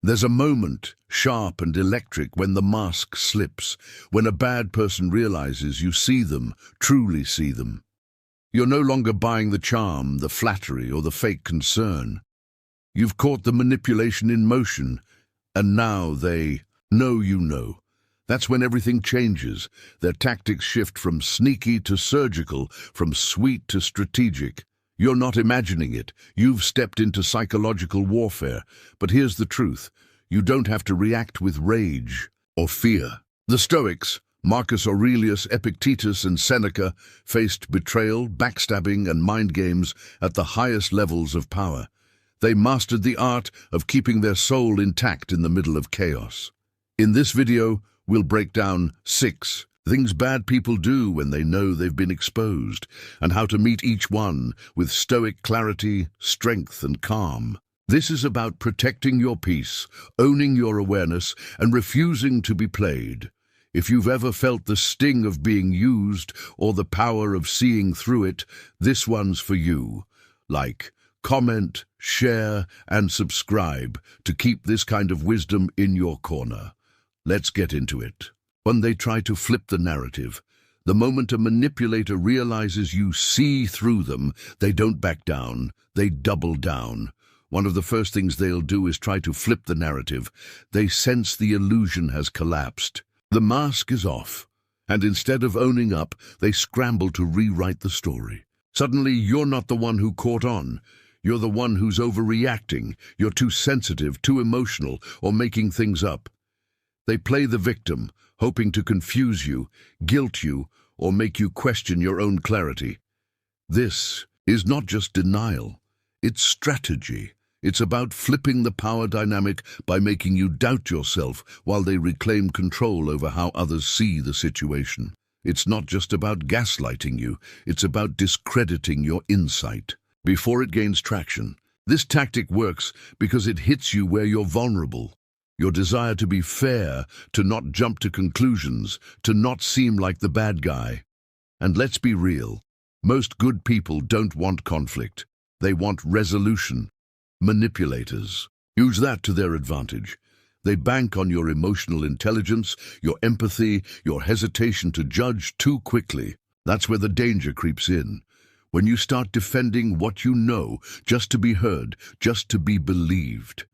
There's a moment, sharp and electric, when the mask slips, when a bad person realizes you see them, truly see them. You're no longer buying the charm, the flattery, or the fake concern. You've caught the manipulation in motion, and now they know you know. That's when everything changes. Their tactics shift from sneaky to surgical, from sweet to strategic. You're not imagining it. You've stepped into psychological warfare. But here's the truth. You don't have to react with rage or fear. The Stoics, Marcus Aurelius, Epictetus, and Seneca, faced betrayal, backstabbing, and mind games at the highest levels of power. They mastered the art of keeping their soul intact in the middle of chaos. In this video, we'll break down 6 things bad people do when they know they've been exposed, and how to meet each one with stoic clarity, strength, and calm. This is about protecting your peace, owning your awareness, and refusing to be played. If you've ever felt the sting of being used or the power of seeing through it, this one's for you. Like, comment, share, and subscribe to keep this kind of wisdom in your corner. Let's get into it. When they try to flip the narrative, the moment a manipulator realizes you see through them, they don't back down, they double down. One of the first things they'll do is try to flip the narrative. They sense the illusion has collapsed. The mask is off, and instead of owning up, they scramble to rewrite the story. Suddenly, you're not the one who caught on. You're the one who's overreacting. You're too sensitive, too emotional, or making things up. They play the victim, hoping to confuse you, guilt you, or make you question your own clarity. This is not just denial, it's strategy. It's about flipping the power dynamic by making you doubt yourself while they reclaim control over how others see the situation. It's not just about gaslighting you, it's about discrediting your insight. Before it gains traction, this tactic works because it hits you where you're vulnerable. Your desire to be fair, to not jump to conclusions, to not seem like the bad guy. And let's be real, most good people don't want conflict. They want resolution. Manipulators use that to their advantage. They bank on your emotional intelligence, your empathy, your hesitation to judge too quickly. That's where the danger creeps in. When you start defending what you know, just to be heard, just to be believed.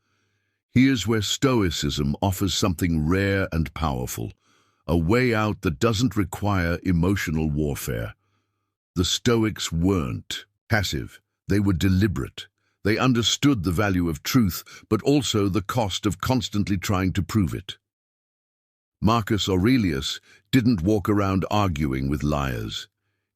Here's where Stoicism offers something rare and powerful, a way out that doesn't require emotional warfare. The Stoics weren't passive, they were deliberate. They understood the value of truth, but also the cost of constantly trying to prove it. Marcus Aurelius didn't walk around arguing with liars.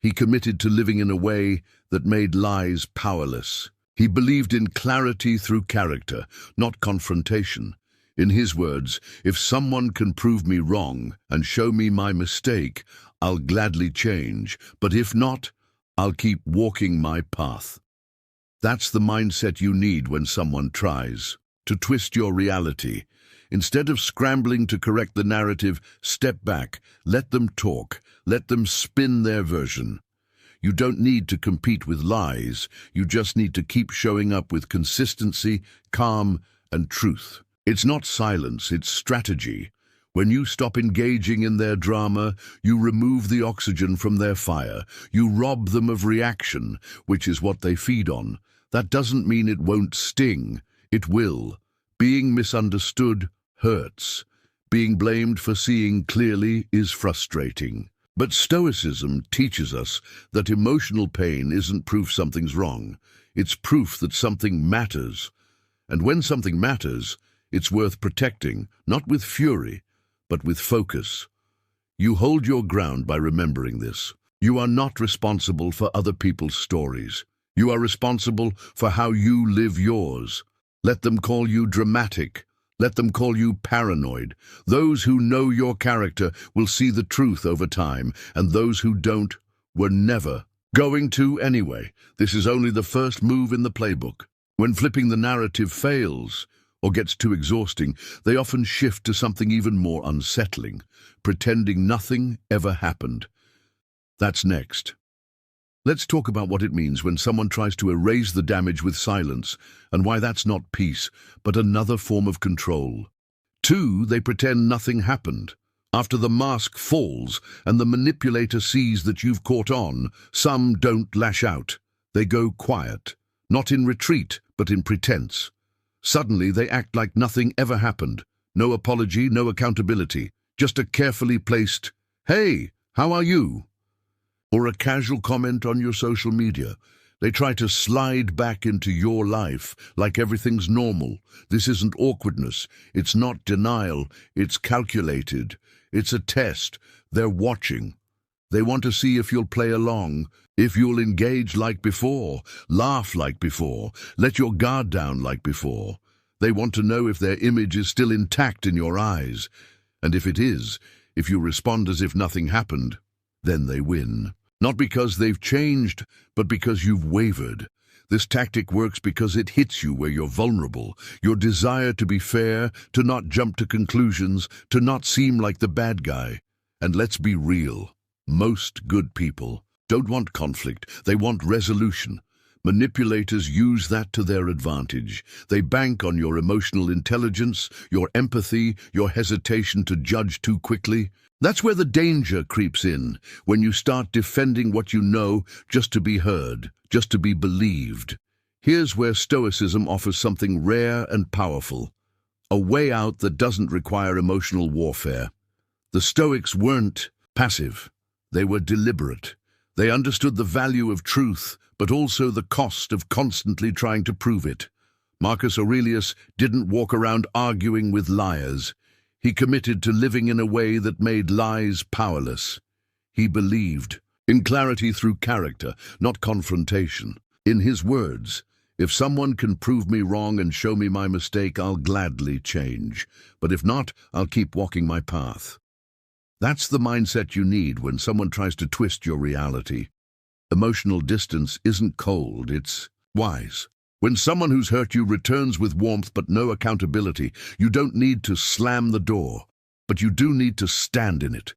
He committed to living in a way that made lies powerless. He believed in clarity through character, not confrontation. In his words, if someone can prove me wrong and show me my mistake, I'll gladly change, but if not, I'll keep walking my path. That's the mindset you need when someone tries to twist your reality. Instead of scrambling to correct the narrative, step back, let them talk, let them spin their version. You don't need to compete with lies, you just need to keep showing up with consistency, calm, and truth. It's not silence, it's strategy. When you stop engaging in their drama, you remove the oxygen from their fire. You rob them of reaction, which is what they feed on. That doesn't mean it won't sting. It will. Being misunderstood hurts. Being blamed for seeing clearly is frustrating. But Stoicism teaches us that emotional pain isn't proof something's wrong. It's proof that something matters. And when something matters, it's worth protecting, not with fury, but with focus. You hold your ground by remembering this. You are not responsible for other people's stories. You are responsible for how you live yours. Let them call you dramatic. Let them call you paranoid. Those who know your character will see the truth over time, and those who don't were never going to anyway. This is only the first move in the playbook. When flipping the narrative fails or gets too exhausting, they often shift to something even more unsettling, pretending nothing ever happened. That's next. Let's talk about what it means when someone tries to erase the damage with silence, and why that's not peace, but another form of control. 2, they pretend nothing happened. After the mask falls and the manipulator sees that you've caught on, some don't lash out. They go quiet, not in retreat, but in pretense. Suddenly they act like nothing ever happened. No apology, no accountability, just a carefully placed, "Hey, how are you?" Or a casual comment on your social media. They try to slide back into your life like everything's normal. This isn't awkwardness. It's not denial. It's calculated. It's a test. They're watching. They want to see if you'll play along, if you'll engage like before, laugh like before, let your guard down like before. They want to know if their image is still intact in your eyes. And if it is, if you respond as if nothing happened, then they win. Not because they've changed, but because you've wavered. This tactic works because it hits you where you're vulnerable. Your desire to be fair, to not jump to conclusions, to not seem like the bad guy. And let's be real. Most good people don't want conflict. They want resolution. Manipulators use that to their advantage. They bank on your emotional intelligence, your empathy, your hesitation to judge too quickly. That's where the danger creeps in, when you start defending what you know just to be heard, just to be believed. Here's where Stoicism offers something rare and powerful, a way out that doesn't require emotional warfare. The Stoics weren't passive. They were deliberate. They understood the value of truth, but also the cost of constantly trying to prove it. Marcus Aurelius didn't walk around arguing with liars. He committed to living in a way that made lies powerless. He believed in clarity through character, not confrontation. In his words, "If someone can prove me wrong and show me my mistake, I'll gladly change. But if not, I'll keep walking my path." That's the mindset you need when someone tries to twist your reality. Emotional distance isn't cold, it's wise. When someone who's hurt you returns with warmth but no accountability, you don't need to slam the door, but you do need to stand in it.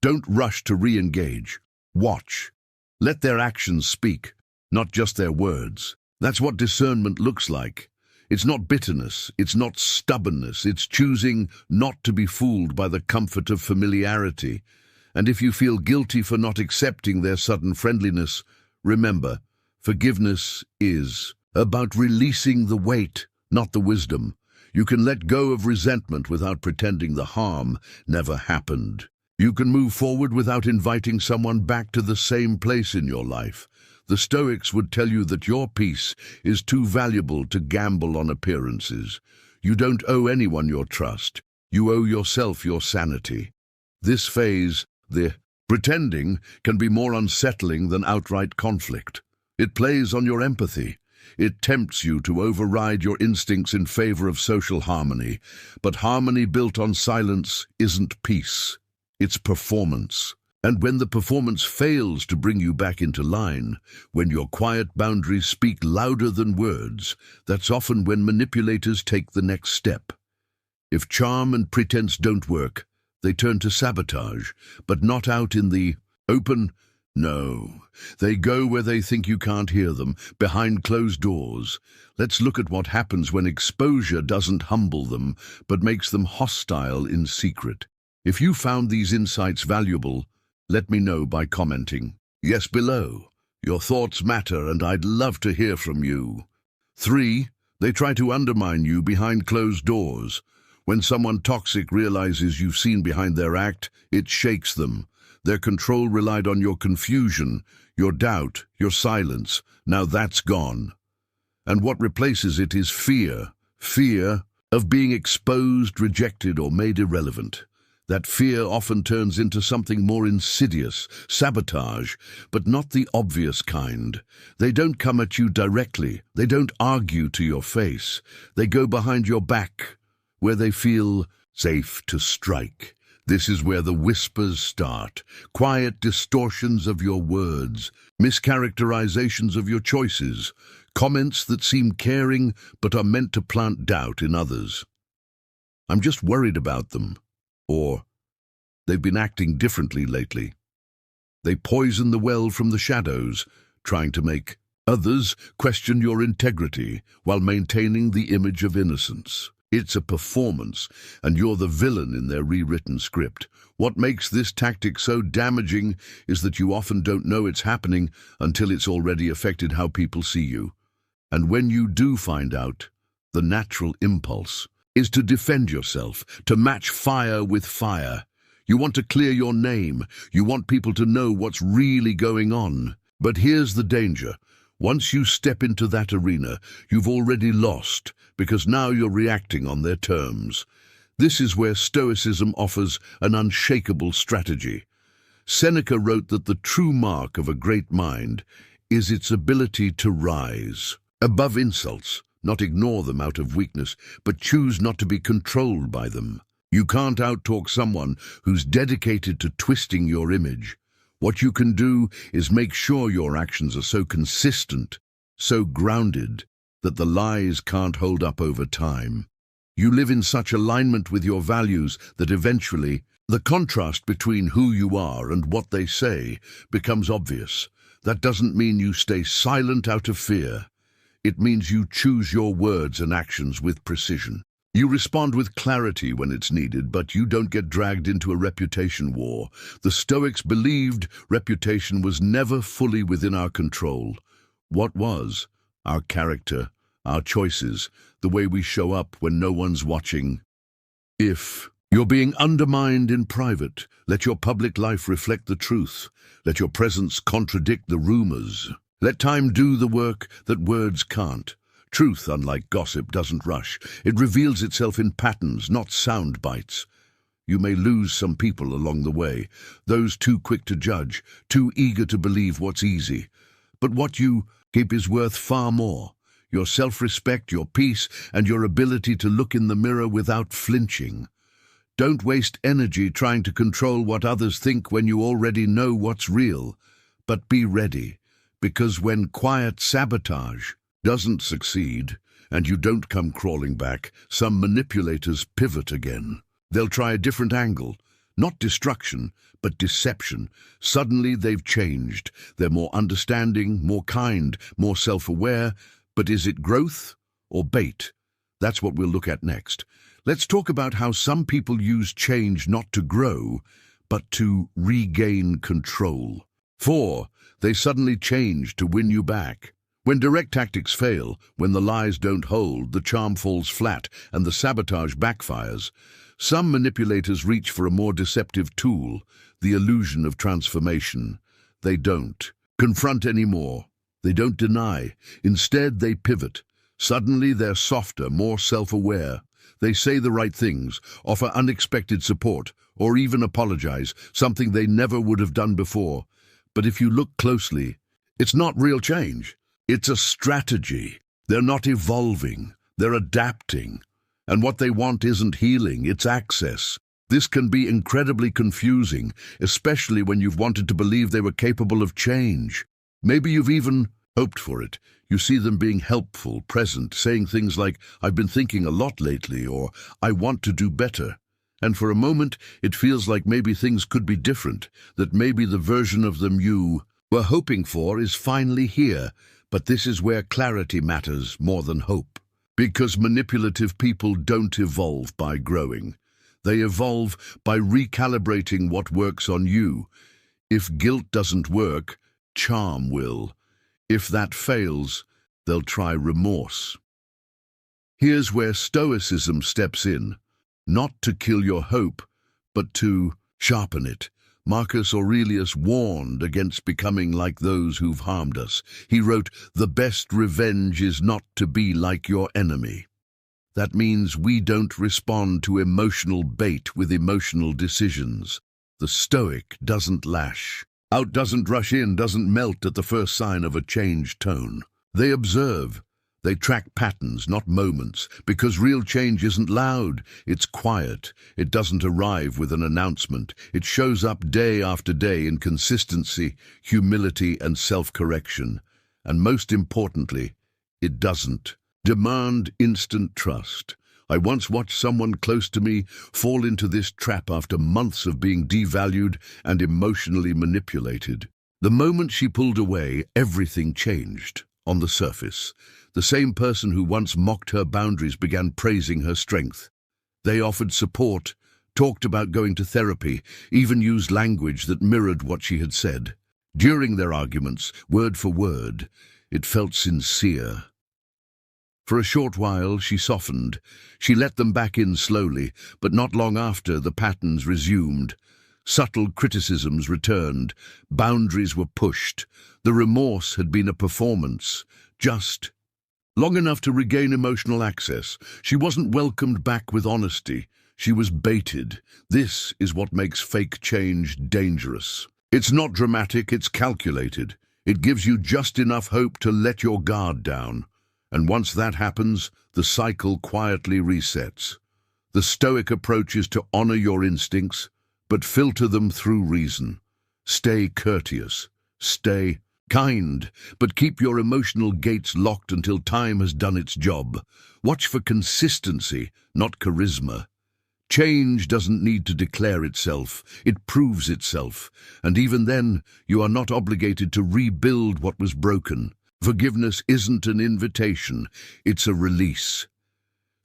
Don't rush to re-engage. Watch. Let their actions speak, not just their words. That's what discernment looks like. It's not bitterness, it's not stubbornness, it's choosing not to be fooled by the comfort of familiarity. And if you feel guilty for not accepting their sudden friendliness, remember, forgiveness is about releasing the weight, not the wisdom. You can let go of resentment without pretending the harm never happened. You can move forward without inviting someone back to the same place in your life. The Stoics would tell you that your peace is too valuable to gamble on appearances. You don't owe anyone your trust. You owe yourself your sanity. This phase, the pretending, can be more unsettling than outright conflict. It plays on your empathy. It tempts you to override your instincts in favor of social harmony. But harmony built on silence isn't peace. It's performance. And when the performance fails to bring you back into line, when your quiet boundaries speak louder than words, that's often when manipulators take the next step. If charm and pretense don't work, they turn to sabotage, but not out in the open. No, they go where they think you can't hear them, behind closed doors. Let's look at what happens when exposure doesn't humble them, but makes them hostile in secret. If you found these insights valuable, let me know by commenting yes below. Your thoughts matter and I'd love to hear from you. 3, they try to undermine you behind closed doors. When someone toxic realizes you've seen behind their act, it shakes them. Their control relied on your confusion, your doubt, your silence. Now that's gone. And what replaces it is fear. Fear of being exposed, rejected, or made irrelevant. That fear often turns into something more insidious, sabotage, but not the obvious kind. They don't come at you directly. They don't argue to your face. They go behind your back, where they feel safe to strike. This is where the whispers start, quiet distortions of your words, mischaracterizations of your choices, comments that seem caring but are meant to plant doubt in others. I'm just worried about them. Or, they've been acting differently lately. They poison the well from the shadows, trying to make. Others question your integrity while maintaining the image of innocence. It's a performance, and you're the villain in their rewritten script. What makes this tactic so damaging is that you often don't know it's happening until it's already affected how people see you. And when you do find out, the natural impulse is to defend yourself, to match fire with fire. You want to clear your name. You want people to know what's really going on. But here's the danger. Once you step into that arena, you've already lost, because now you're reacting on their terms. This is where Stoicism offers an unshakable strategy. Seneca wrote that the true mark of a great mind is its ability to rise above insults, not ignore them out of weakness, but choose not to be controlled by them. You can't outtalk someone who's dedicated to twisting your image. What you can do is make sure your actions are so consistent, so grounded, that the lies can't hold up over time. You live in such alignment with your values that eventually the contrast between who you are and what they say becomes obvious. That doesn't mean you stay silent out of fear. It means you choose your words and actions with precision. You respond with clarity when it's needed, but you don't get dragged into a reputation war. The Stoics believed reputation was never fully within our control. What was? Our character, our choices, the way we show up when no one's watching. If you're being undermined in private, let your public life reflect the truth. Let your presence contradict the rumors. Let time do the work that words can't. Truth, unlike gossip, doesn't rush. It reveals itself in patterns, not sound bites. You may lose some people along the way, those too quick to judge, too eager to believe what's easy. But what you keep is worth far more. Your self-respect, your peace, and your ability to look in the mirror without flinching. Don't waste energy trying to control what others think when you already know what's real. But be ready, because when quiet sabotage doesn't succeed, and you don't come crawling back, some manipulators pivot again. They'll try a different angle, not destruction, but deception. Suddenly they've changed. They're more understanding, more kind, more self-aware. But is it growth or bait? That's what we'll look at next. Let's talk about how some people use change not to grow, but to regain control. 4. They suddenly change to win you back. When direct tactics fail, when the lies don't hold, the charm falls flat, and the sabotage backfires, some manipulators reach for a more deceptive tool, the illusion of transformation. They don't confront anymore. They don't deny. Instead, they pivot. Suddenly, they're softer, more self-aware. They say the right things, offer unexpected support, or even apologize, something they never would have done before. But if you look closely, it's not real change. It's a strategy. They're not evolving. They're adapting. And what they want isn't healing, it's access. This can be incredibly confusing, especially when you've wanted to believe they were capable of change. Maybe you've even hoped for it. You see them being helpful, present, saying things like, "I've been thinking a lot lately," or "I want to do better." And for a moment, it feels like maybe things could be different, that maybe the version of them you were hoping for is finally here. But this is where clarity matters more than hope. Because manipulative people don't evolve by growing. They evolve by recalibrating what works on you. If guilt doesn't work, charm will. If that fails, they'll try remorse. Here's where Stoicism steps in. Not to kill your hope, but to sharpen it. Marcus Aurelius warned against becoming like those who've harmed us. He wrote, "The best revenge is not to be like your enemy." That means we don't respond to emotional bait with emotional decisions. The Stoic doesn't lash out, doesn't rush in, doesn't melt at the first sign of a changed tone. They observe. They track patterns, not moments, because real change isn't loud, it's quiet. It doesn't arrive with an announcement. It shows up day after day in consistency, humility, and self-correction. And most importantly, it doesn't demand instant trust. I once watched someone close to me fall into this trap after months of being devalued and emotionally manipulated. The moment she pulled away, everything changed. On the surface, the same person who once mocked her boundaries began praising her strength. They offered support, talked about going to therapy, even used language that mirrored what she had said. During their arguments, word for word, it felt sincere. For a short while, she softened. She let them back in slowly, but not long after, the patterns resumed. Subtle criticisms returned. Boundaries were pushed. The remorse had been a performance, just long enough to regain emotional access. She wasn't welcomed back with honesty. She was baited. This is what makes fake change dangerous. It's not dramatic, it's calculated. It gives you just enough hope to let your guard down. And once that happens, the cycle quietly resets. The Stoic approach is to honor your instincts, but filter them through reason. Stay courteous. Stay kind, but keep your emotional gates locked until time has done its job. Watch for consistency, not charisma. Change doesn't need to declare itself, it proves itself, and even then, you are not obligated to rebuild what was broken. Forgiveness isn't an invitation, it's a release.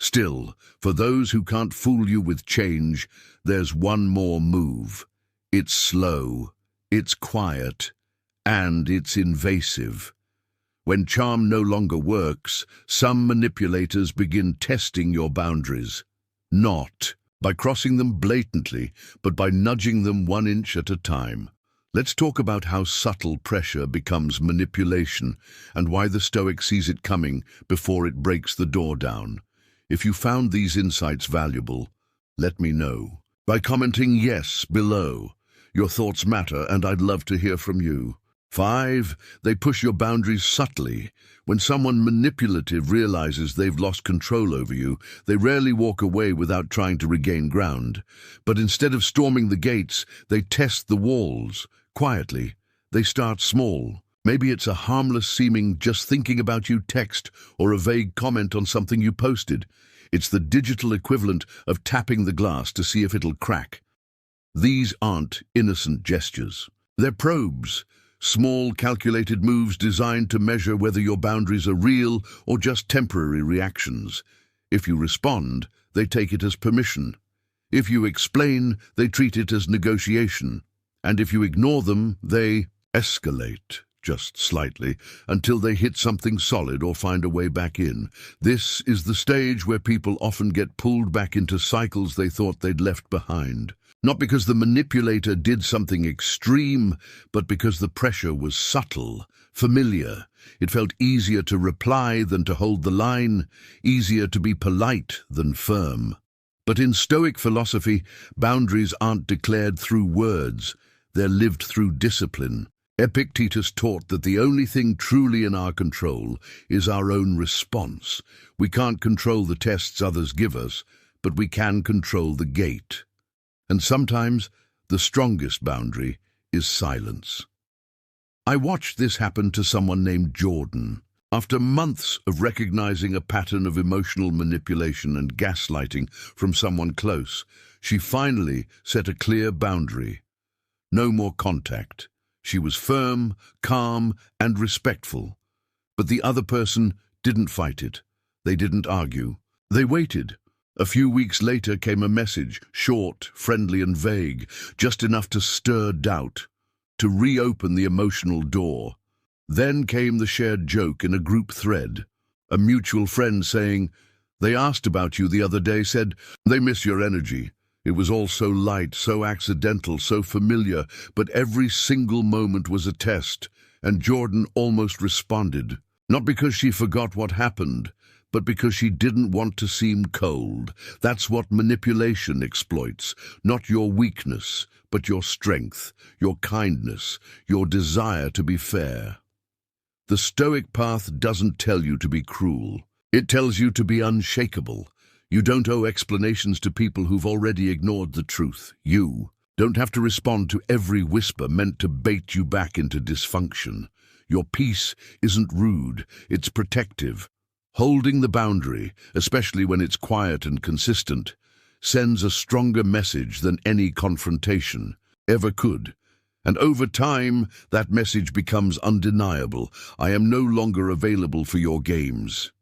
Still, for those who can't fool you with change, there's one more move. It's slow, it's quiet, and it's invasive. When charm no longer works, some manipulators begin testing your boundaries. Not by crossing them blatantly, but by nudging them 1 inch at a time. Let's talk about how subtle pressure becomes manipulation and why the Stoic sees it coming before it breaks the door down. If you found these insights valuable, let me know by commenting yes below. Your thoughts matter and I'd love to hear from you. 5. They push your boundaries subtly. When someone manipulative realizes they've lost control over you, they rarely walk away without trying to regain ground. But instead of storming the gates, they test the walls. Quietly, they start small. Maybe it's a harmless-seeming just thinking about you text or a vague comment on something you posted. It's the digital equivalent of tapping the glass to see if it'll crack. These aren't innocent gestures. They're probes. Small, calculated moves designed to measure whether your boundaries are real or just temporary reactions. If you respond, they take it as permission. If you explain, they treat it as negotiation. And if you ignore them, they escalate, just slightly, until they hit something solid or find a way back in. This is the stage where people often get pulled back into cycles they thought they'd left behind. Not because the manipulator did something extreme, but because the pressure was subtle, familiar. It felt easier to reply than to hold the line, easier to be polite than firm. But in Stoic philosophy, boundaries aren't declared through words, they're lived through discipline. Epictetus taught that the only thing truly in our control is our own response. We can't control the tests others give us, but we can control the gate. And sometimes, the strongest boundary is silence. I watched this happen to someone named Jordan. After months of recognizing a pattern of emotional manipulation and gaslighting from someone close, she finally set a clear boundary. No more contact. She was firm, calm, and respectful. But the other person didn't fight it. They didn't argue. They waited. A few weeks later came a message, short, friendly, and vague, just enough to stir doubt, to reopen the emotional door. Then came the shared joke in a group thread. A mutual friend saying, "They asked about you the other day, said, they miss your energy." It was all so light, so accidental, so familiar, but every single moment was a test, and Jordan almost responded. Not because she forgot what happened, but because she didn't want to seem cold. That's what manipulation exploits. Not your weakness, but your strength, your kindness, your desire to be fair. The Stoic path doesn't tell you to be cruel. It tells you to be unshakable. You don't owe explanations to people who've already ignored the truth. You don't have to respond to every whisper meant to bait you back into dysfunction. Your peace isn't rude, it's protective. Holding the boundary, especially when it's quiet and consistent, sends a stronger message than any confrontation ever could. And over time, that message becomes undeniable. I am no longer available for your games.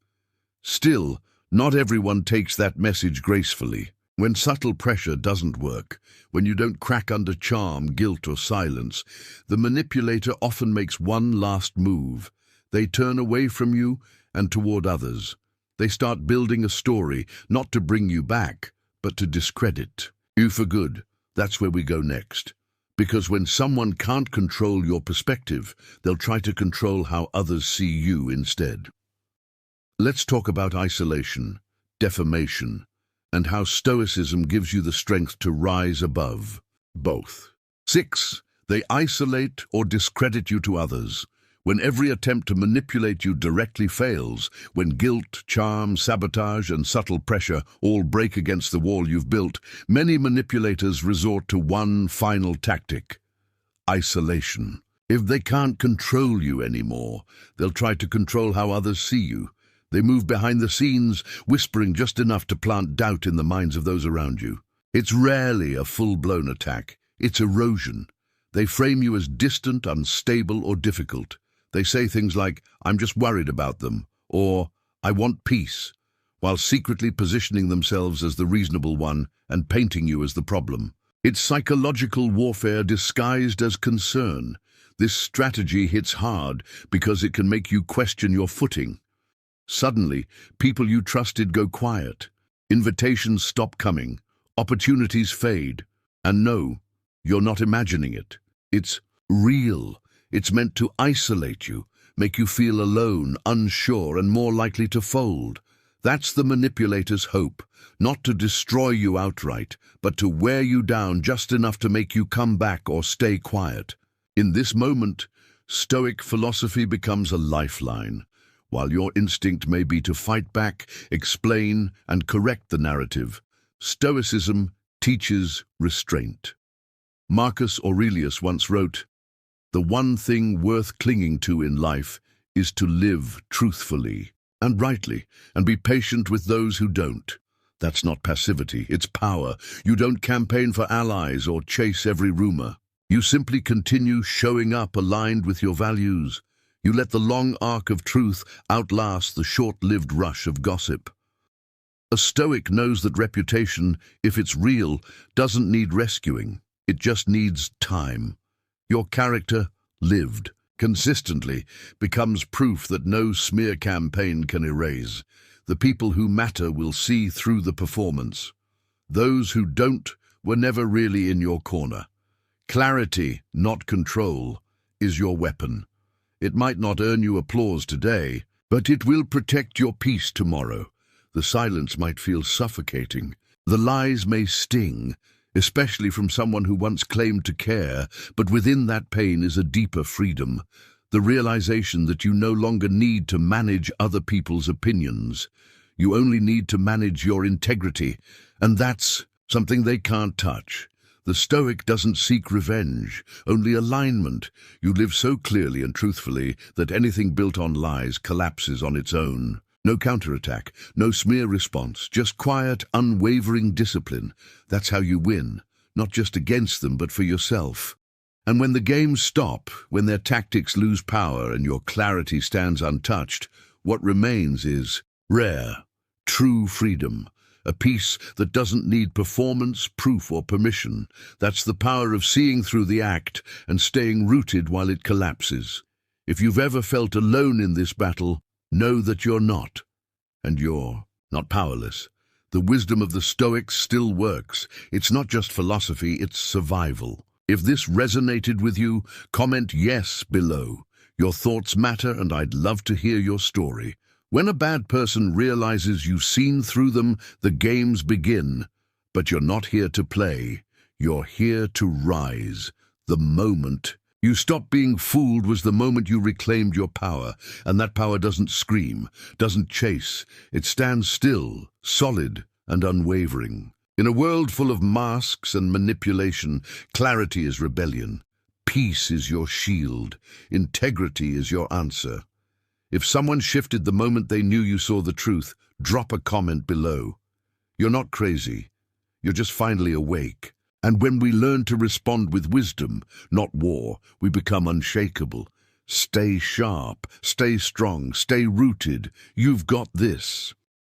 Still, not everyone takes that message gracefully. When subtle pressure doesn't work, when you don't crack under charm, guilt, or silence, the manipulator often makes one last move. They turn away from you and toward others. They start building a story, not to bring you back, but to discredit you for good. That's where we go next. Because when someone can't control your perspective, they'll try to control how others see you instead. Let's talk about isolation, defamation, and how Stoicism gives you the strength to rise above both. 6. They isolate or discredit you to others. When every attempt to manipulate you directly fails, when guilt, charm, sabotage, and subtle pressure all break against the wall you've built, many manipulators resort to one final tactic: isolation. If they can't control you anymore, they'll try to control how others see you. They move behind the scenes, whispering just enough to plant doubt in the minds of those around you. It's rarely a full-blown attack. It's erosion. They frame you as distant, unstable, or difficult. They say things like, "I'm just worried about them," or "I want peace," while secretly positioning themselves as the reasonable one and painting you as the problem. It's psychological warfare disguised as concern. This strategy hits hard because it can make you question your footing. Suddenly, people you trusted go quiet. Invitations stop coming. Opportunities fade. And no, you're not imagining it. It's real. It's meant to isolate you, make you feel alone, unsure, and more likely to fold. That's the manipulator's hope, not to destroy you outright, but to wear you down just enough to make you come back or stay quiet. In this moment, Stoic philosophy becomes a lifeline. While your instinct may be to fight back, explain, and correct the narrative, Stoicism teaches restraint. Marcus Aurelius once wrote, "The one thing worth clinging to in life is to live truthfully and rightly, and be patient with those who don't." That's not passivity, it's power. You don't campaign for allies or chase every rumor. You simply continue showing up aligned with your values. You let the long arc of truth outlast the short-lived rush of gossip. A Stoic knows that reputation, if it's real, doesn't need rescuing. It just needs time. Your character, lived consistently, becomes proof that no smear campaign can erase. The people who matter will see through the performance. Those who don't were never really in your corner. Clarity, not control, is your weapon. It might not earn you applause today, but it will protect your peace tomorrow. The silence might feel suffocating. The lies may sting, especially from someone who once claimed to care, but within that pain is a deeper freedom. The realization that you no longer need to manage other people's opinions. You only need to manage your integrity, and that's something they can't touch. The Stoic doesn't seek revenge, only alignment. You live so clearly and truthfully that anything built on lies collapses on its own. No counterattack, no smear response, just quiet, unwavering discipline. That's how you win, not just against them, but for yourself. And when the games stop, when their tactics lose power and your clarity stands untouched, what remains is rare, true freedom. A peace that doesn't need performance, proof, or permission. That's the power of seeing through the act and staying rooted while it collapses. If you've ever felt alone in this battle, know that you're not. And you're not powerless. The wisdom of the Stoics still works. It's not just philosophy, it's survival. If this resonated with you, comment yes below. Your thoughts matter, and I'd love to hear your story. When a bad person realizes you've seen through them, the games begin. But you're not here to play. You're here to rise. The moment you stopped being fooled was the moment you reclaimed your power. And that power doesn't scream, doesn't chase. It stands still, solid and unwavering. In a world full of masks and manipulation, clarity is rebellion. Peace is your shield. Integrity is your answer. If someone shifted the moment they knew you saw the truth, drop a comment below. You're not crazy. You're just finally awake. And when we learn to respond with wisdom, not war, we become unshakable. Stay sharp, stay strong, stay rooted. You've got this.